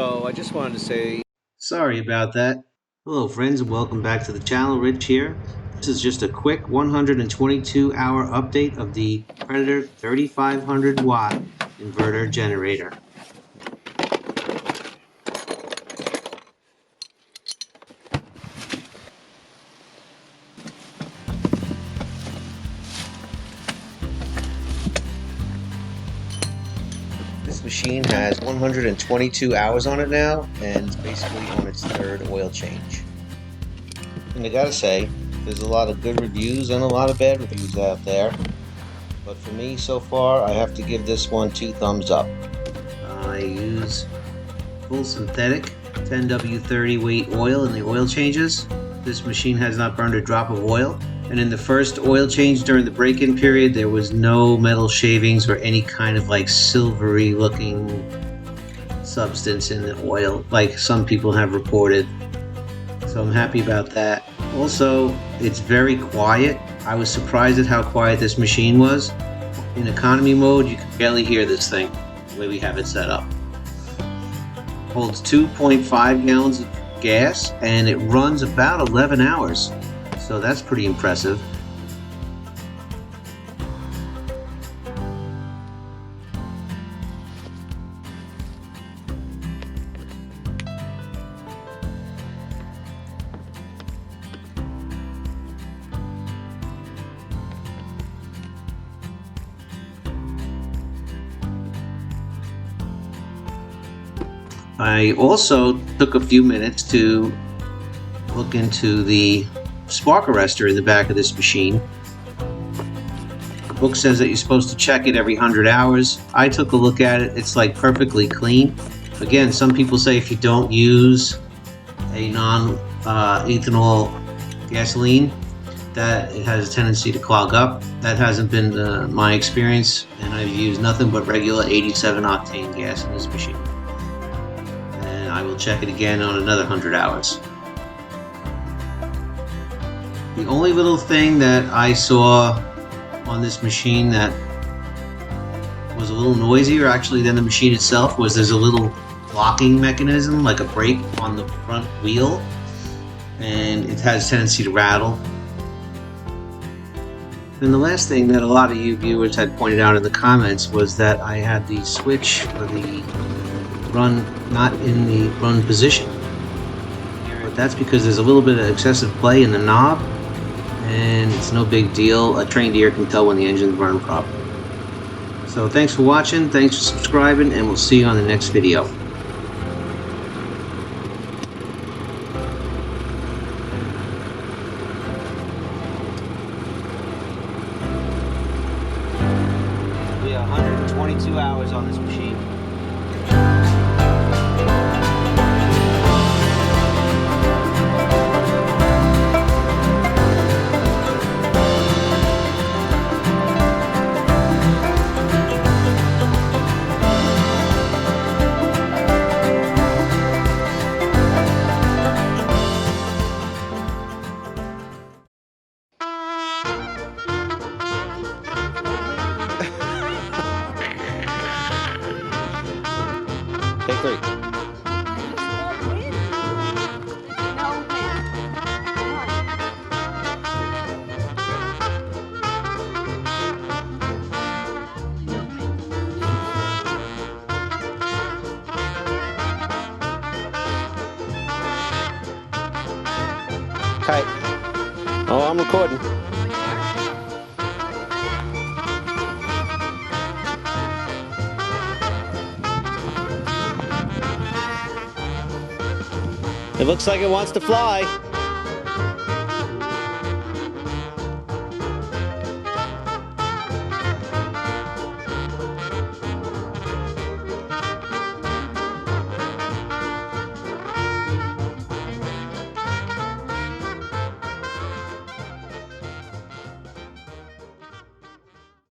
So I just wanted to say sorry about that. Hello friends and welcome back to the channel. Rich here. This is just a quick 122-hour update of the Predator 3500 watt inverter generator. This machine has 122 hours on it now, and it's basically on its third oil change. And I gotta say, there's a lot of good reviews and a lot of bad reviews out there. But for me, so far, I have to give this one 2 thumbs up. I use full synthetic 10W30 weight oil in the oil changes. This machine has not burned a drop of oil. And in the first oil change during the break-in period, there was no metal shavings or any kind of like silvery looking substance in the oil like some people have reported. So I'm happy about that. Also, it's very quiet. I was surprised at how quiet this machine was. In economy mode, you can barely hear this thing the way we have it set up. Holds 2.5 gallons of gas and it runs about 11 hours. So that's pretty impressive. I also took a few minutes to look into the spark arrestor in the back of this machine. The book says that you're supposed to check it every 100 hours. I took a look at it. It's like perfectly clean. Again, some people say if you don't use a non-ethanol gasoline, that it has a tendency to clog up. That hasn't been my experience, and I've used nothing but regular 87 octane gas in this machine. And I will check it again on another 100 hours. The only little thing that I saw on this machine that was a little noisier actually than the machine itself was there's a little locking mechanism, like a brake on the front wheel, and it has a tendency to rattle. And the last thing that a lot of you viewers had pointed out in the comments was that I had the switch for the run not in the run position. But that's because there's a little bit of excessive play in the knob, and it's no big deal. A trained ear can tell when the engine's running properly. So thanks for watching, thanks for subscribing, and we'll see you on the next video. We have 122 hours on this machine. Take 3. Okay. Oh, I'm recording. It looks like it wants to fly.